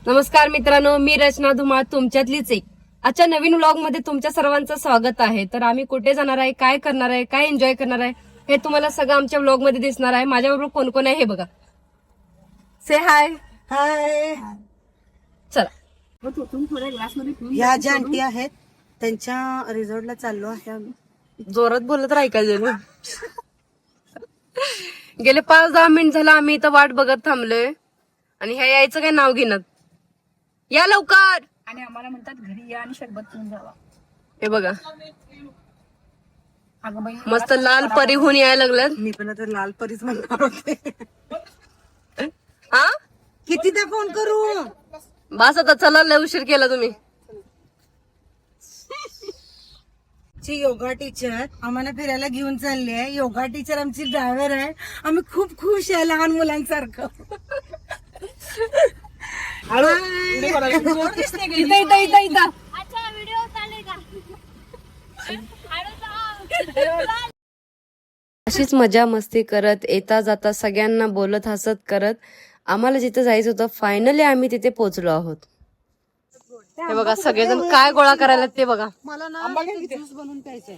नमस्कार मित्रांनो, मी रचना धुमाळ तुमच्यातलीच एक. आजच्या नवीन व्लॉग मध्ये तुमच्या सर्वांचं स्वागत आहे. तर आम्ही कुठे जाणार आहे, काय करणार आहे, काय एन्जॉय करणार आहे हे तुम्हाला सगळं आमच्या व्लॉग मध्ये दिसणार आहे. माझ्याबरोबर कोण कोण आहे हे बघा. से हाय. हाय. चला. ह्या ज्या आंटी आहेत त्यांच्या रिसॉर्टला चाललो आहे आम्ही. जोरात बोललं तर ऐकायचं ना. गेले 5-10 मिनिट झालं आम्ही इथं वाट बघत थांबलोय आणि ह्या यायचं काय नाव घेणार. या लवकर. आणि आम्हाला म्हणतात घरी या आणि शरबत पिऊन जावा. हे बघा अगं बाई मस्त लाल परी होऊन यायला लागल्यात. मी पण आता लाल परीच म्हणणार होते. हा कितीदा फोन करू. बस आता चला, लय उशीर केला तुम्ही. ची योगा टीचर आम्हाला फिरायला घेऊन चालली आहे. योगा टीचर आमची ड्रायव्हर आहे. आम्ही खूप खुश आहे लहान मुलांसारखं. अशीच मजा मस्ती करत येता जाता सगळ्यांना बोलत हसत करत आम्हाला जिथे जायचं होतं फायनली आम्ही तिथे पोहोचलो आहोत. हे बघा सगळेजण काय गोळा करायला ते बघा. मला ना ज्यूस बनवून प्यायचंय.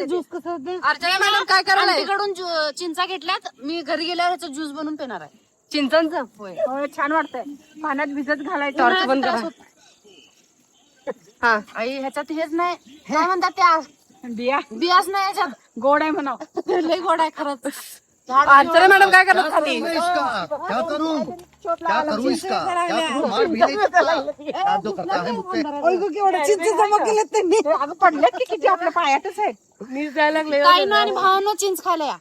ज्यूस कसं होते. अर्चना मॅडम काय करायला? तिकडून चिंचा घेतल्यात. मी घरी गेल्यावर ह्याचा ज्यूस बनवून पिणार आहे. चिंचांचं होय, छान वाटतंय. पाण्यात भिजत घालायचं. टॉर्च बंद करा. हा आई ह्याच्यात हेच नाही, काय म्हणतात त्या बियाच नाही ह्याच्यात. गोड आहे म्हणा. लय गोड आहे खरंच. अर्चना मॅडम काय करत खाली? क्या करूं इसका क्या करूं मार भी नहीं सकता क्या जो करता है मुझसे. केवढं चिंच जमा केलं त्यांनी. अगं पडल्यात की किती आपल्या पायातच आहेत. मी जायला लागले ताईनं आणि भावानं चिंच खायला या.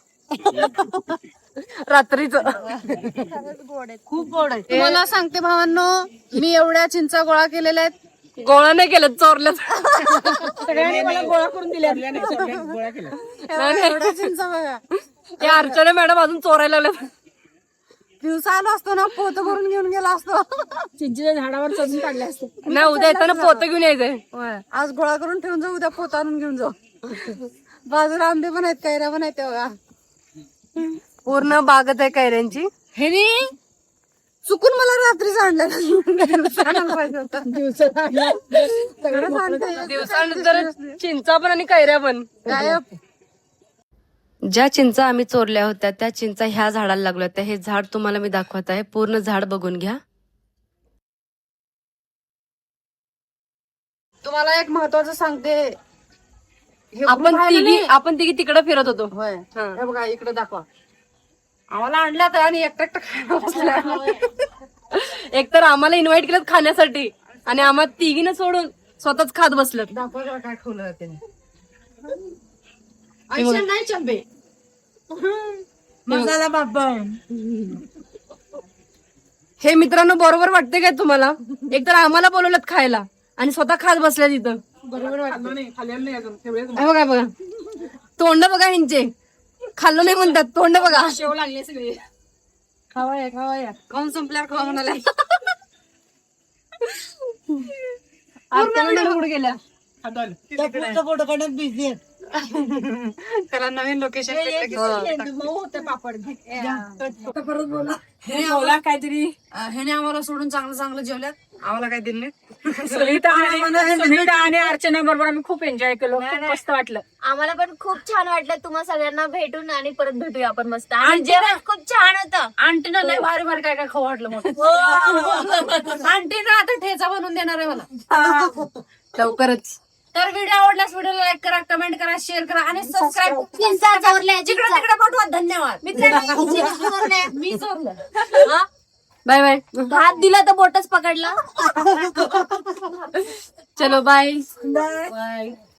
रात्रीच. खूप गोड आहे. तुम्हाला सांगते भावांनो, मी एवढ्या चिंचा गोळा केलेल्या आहेत. गोळा नाही केलं, चोरल्यात. सगळ्यांनी मला गोळा करून दिल्या. एवढ्या चिंचा बघा. ते अर्चना मॅडम अजून चोरायला लागल्यात. दिवसा आलो असतो ना, पोत भरून घेऊन गेला असतो. चिंचेच्या झाडावर चढून काढले असते. नाही, उद्या येताना पोतं घेऊन यायचंय. आज गोळा करून ठेवून जाऊ, उद्या पोत आणून घेऊन जाऊ. बाजूला आंबे पण आहेत, कैऱ्या पण आहेत. ते बघा पूर्ण बागत आहे कैऱ्यांची. हे चुकून मला रात्रीच आणलं. दिवसानंतर चिंचा पण आणि कैऱ्या पण. ज्या चिंचा आम्ही चोरल्या होत्या त्या चिंचा ह्या झाडाला लागल्या होत्या. हे झाड तुम्हाला मी दाखवत आहे, पूर्ण झाड बघून घ्या. तुम्हाला एक महत्वाचं सांगते. हे आपण तिघी तिकडे फिरत होतो. होय, हे बघा इकडे दाखवा. आम्हाला आणल्यात आणि एकटं खायला बसल्या. एकतर आम्हाला इन्व्हाइट केलं खाण्यासाठी आणि आम्हाला तिघीनं सोडून स्वतःच खात बसलं. दाखवा काय ठेवलं त्याने. ऐंशी नाही चंबे मसाला बाबा. हे मित्रांनो बरोबर वाटते काय तुम्हाला? एकतर आम्हाला बोलवलं खायला आणि स्वतः खात बसल्या तिथं. बरोबर वाटलं नाही. खाल्लेलं नाही अजून. हे बघा बघा तोंड बघा यांचे. खाल्लं नाही म्हणतात, तोंड बघा. शेव लागले सगळे. खावाया खाऊन संपल्यावर खावा म्हणाला. अर्चना कुठे गेल्या? फोटो काढण्यात बिझी आहेत. त्याला नवीन लोकेशन होते पापड. परत बोला. काहीतरी ह्याने आम्हाला सोडून चांगलं चांगलं जेवल्यात. आम्हाला काय दिलं नाही. सुनीता आणि अर्चना बरोबर आम्ही खूप एन्जॉय केलो. खूप मस्त वाटलं. आम्हाला पण खूप छान वाटलं तुम्हा सगळ्यांना भेटून आणि परत भेटूया आपण मस्त. आणि जेवण खूप छान होतं. आंटीनं लय भारी भारी काय काय खाऊ वाटलं मग. आंटीनं आता ठेचा बनवून देणार आहे मला लवकरच. तर व्हिडिओ आवडल्यास व्हिडिओला लाईक करा, कमेंट करा, शेअर करा आणि सबस्क्राईब. चिंचा चोरल्या, जिकडे तिकडे पाठवा. धन्यवाद मी मी चोरलं. Bye bye. हात दिला तर बोटच पकडला. चलो बाय. बाय.